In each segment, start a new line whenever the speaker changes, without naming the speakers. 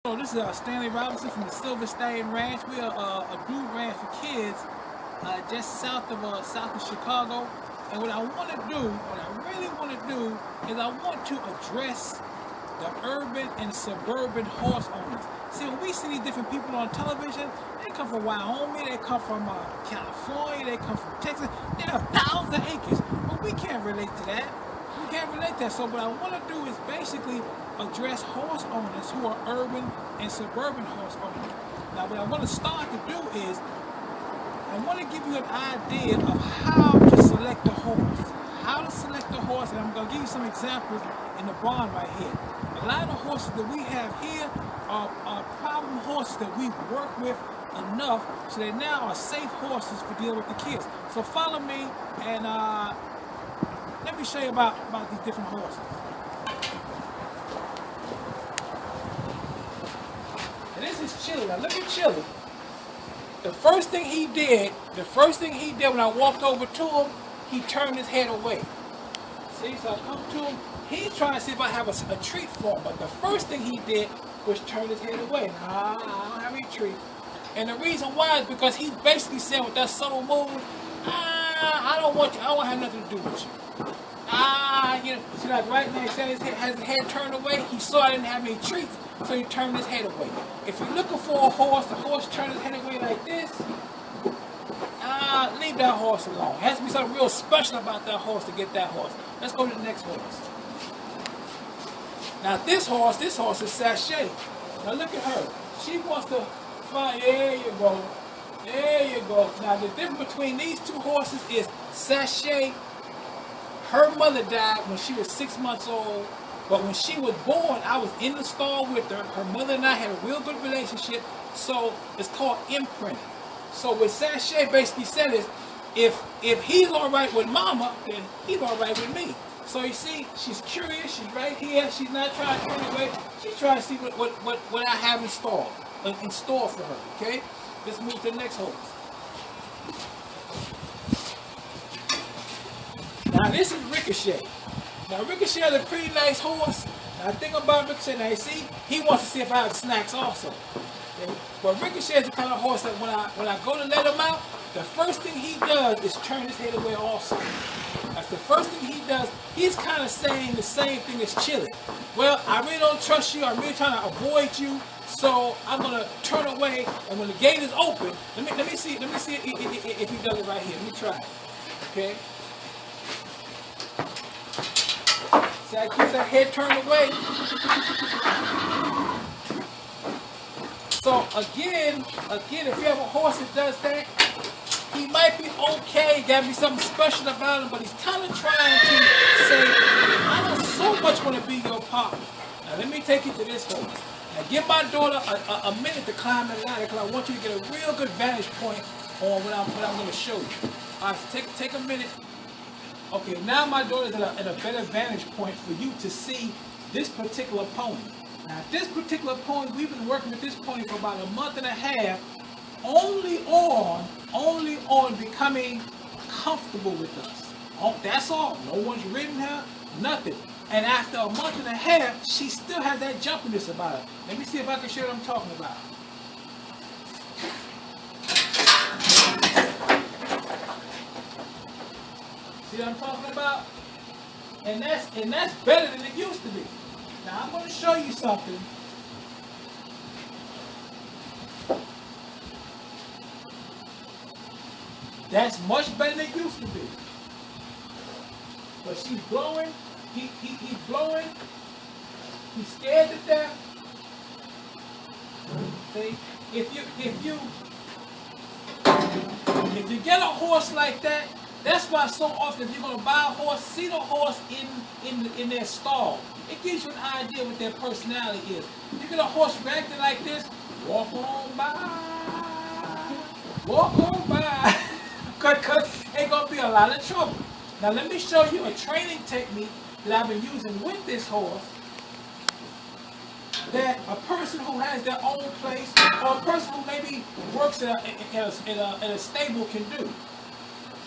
So this is Stanley Robinson from the Silver Stallion Ranch. We are a group ranch for kids just south of Chicago. And what I want to do, what I really want to do, is I want to address the urban and suburban horse owners. See, when we see these different people on television, they come from Wyoming, they come from California, they come from Texas. They have thousands of acres, but we can't relate to that. We can't relate to that. So what I want to do is basically address horse owners who are urban and suburban horse owners. Now, what I want to start to do is I want to give you an idea of how to select a horse. How to select a horse, and I'm going to give you some examples in the barn right here. A lot of the horses that we have here are problem horses that we've worked with enough so they now are safe horses for dealing with the kids. So follow me and let me show you about these different horses. And this is Chili. Now look at Chili. The first thing he did when I walked over to him, he turned his head away. See, so I come to him, he's trying to see if I have a treat for him, but the first thing he did was turn his head away. Nah, I don't have any treat. And the reason why is because he's basically saying with that subtle move, I don't want you, I don't have nothing to do with you. You know, see, like right now, he has his head turned away. He saw I didn't have any treats, so he turned his head away. If you're looking for a horse, the horse turned his head away like this, leave that horse alone. It has to be something real special about that horse to get that horse. Let's go to the next horse. Now this horse is Sashay. Now look at her. She wants to find, there you go. There you go. Now the difference between these two horses is Sashay, her mother died when she was 6 months old, but when she was born, I was in the stall with her. Her mother and I had a real good relationship, so it's called imprinting. So what Sashay basically said is, if he's all right with mama, then he's all right with me. So you see, she's curious, she's right here, she's not trying to turn away, she's trying to see what I have in store for her, okay? Let's move to the next horse. Now this is Ricochet. Now Ricochet is a pretty nice horse. Now the thing about Ricochet, now you see, he wants to see if I have snacks also. Okay? But Ricochet is the kind of horse that when I go to let him out, the first thing he does is turn his head away also. That's the first thing he does. He's kind of saying the same thing as Chili. Well, I really don't trust you. I'm really trying to avoid you. So I'm gonna turn away, and when the gate is open, let me see if he does it right here. Let me try it. Okay. See, I keep that head turned away. So again, if you have a horse that does that, he might be okay, gotta be something special about him, but he's kind of trying to say, I don't so much want to be your partner. Now let me take you to this horse. Now give my daughter a minute to climb the ladder because I want you to get a real good vantage point on what I'm going to show you. All right, so take a minute. Okay, now my daughter's at a better vantage point for you to see this particular pony. Now this particular pony, we've been working with this pony for about a month and a half, only on becoming comfortable with us. Oh, that's all. No one's ridden her, nothing. And after a month and a half, she still has that jumpiness about her. Let me see if I can show you what I'm talking about. See what I'm talking about? And that's better than it used to be. Now I'm going to show you something. That's much better than it used to be. But she's blowing. He's blowing. He's scared to death. See, if you get a horse like that, that's why so often if you're gonna buy a horse, see the horse in their stall. It gives you an idea what their personality is. You get a horse reacting like this, walk on by. Walk on by. Because ain't gonna be a lot of trouble. Now let me show you a training technique that I've been using with this horse that a person who has their own place or a person who maybe works in a stable can do.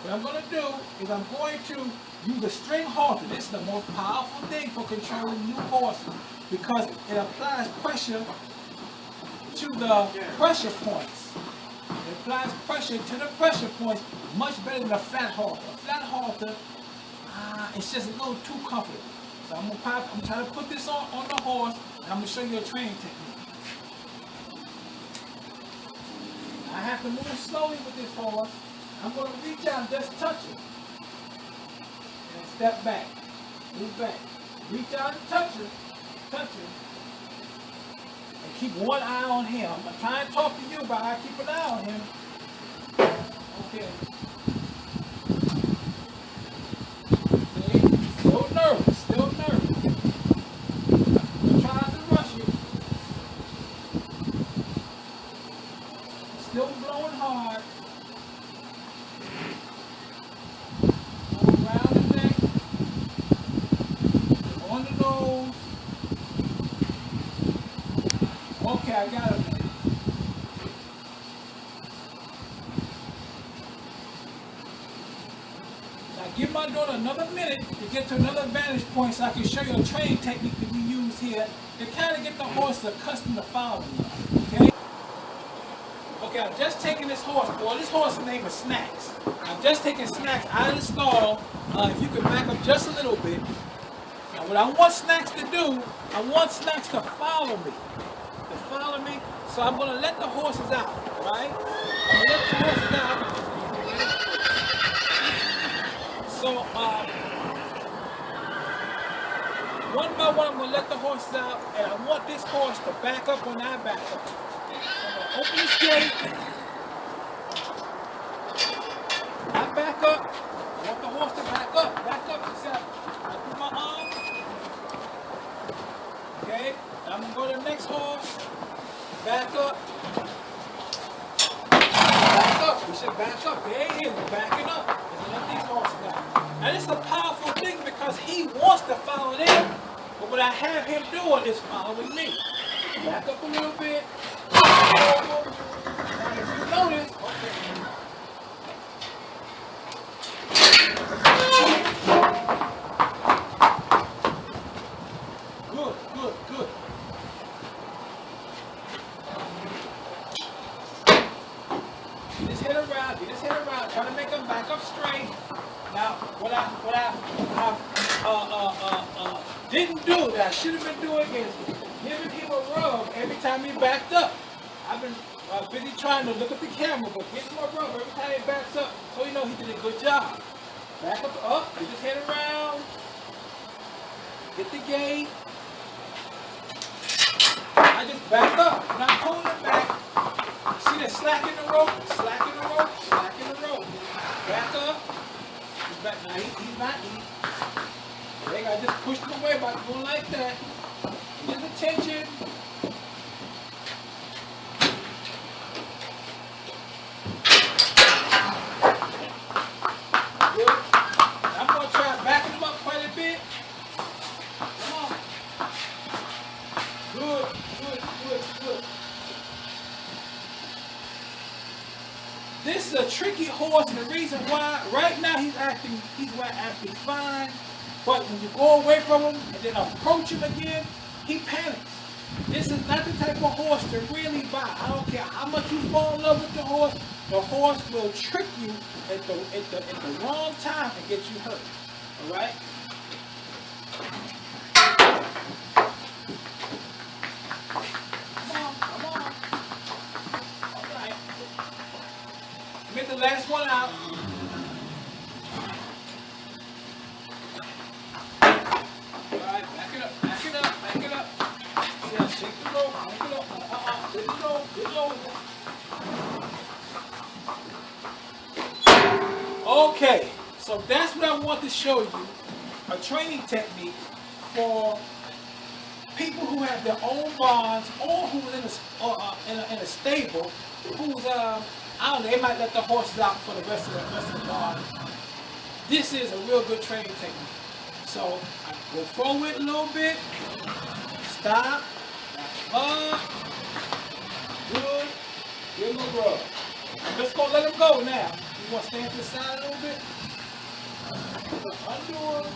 What I'm going to do is I'm going to use a string halter. This is the most powerful thing for controlling new horses because it applies pressure to the pressure points. It applies pressure to the pressure points much better than a flat halter. A flat halter, it's just a little too comfortable. So I'm trying to put this on the horse, and I'm gonna show you a training technique. I have to move slowly with this horse. I'm gonna reach out and just touch it. And step back. Move back. Reach out and touch it. Touch it. And keep one eye on him. I'm trying to talk to you, but I keep an eye on him. Okay. See? Still nervous. Still nervous. I'm trying to rush you. Still blowing hard. Around the neck. On the nose. Okay, I got it. Now give my daughter another minute to get to another vantage point so I can show you a training technique that we use here to kind of get the horse accustomed to following us. Okay? Okay, I've just taken this horse. Well, this horse's name is Snacks. I've just taken Snacks out of the stall. If you can back up just a little bit. Now, what I want Snacks to do, I want Snacks to follow me. Follow me, so I'm going to let the horses out, right? I'm going to let the horses out. So, one by one, I'm going to let the horses out, and I want this horse to back up when I back up. I'm going to open this gate. I back up. I want the horse to back up. Back up. Except I put my arm. Okay? I'm going to go to the next horse. Back up. Back up. We should back up. There he is. We're backing up. And let these horses out. Now this is a powerful thing because he wants to follow them. But what I have him doing is following me. Back up a little bit. Now if you notice, okay. Good, good, good. Get his head around, try to make him back up straight. Now, what I didn't do that I should have been doing is giving him a rub every time he backed up. I've been busy trying to look at the camera, but give him a rub every time he backs up, so you know he did a good job. Back up, get his head around, get the gate. I just back up, and I'm pulling it back. See that slack in the rope, slack in the rope, slack in the rope. Back up. He's back now. He's not eating. I just pushed him away by going like that. Get the tension. Good. I'm going to try backing him up quite a bit. Come on. Good, good, good, good. This is a tricky horse, and the reason why, right now he's acting fine, but when you go away from him and then approach him again, he panics. This is not the type of horse to really buy. I don't care how much you fall in love with the horse will trick you at the wrong time and get you hurt. All right? Get the last one out. Alright, back it up, back it up, back it up. Yeah, shake the rope, shake it up. Shake the rope, get low. Okay, so that's what I want to show you. A training technique for people who have their own barns or who are in a stable who's I don't know, they might let the horses out for the rest of the barn. This is a real good training technique. So I go forward a little bit, stop, back up, good, give him a rub. I'm just gonna let him go now. You wanna stand to the side a little bit? Undo him.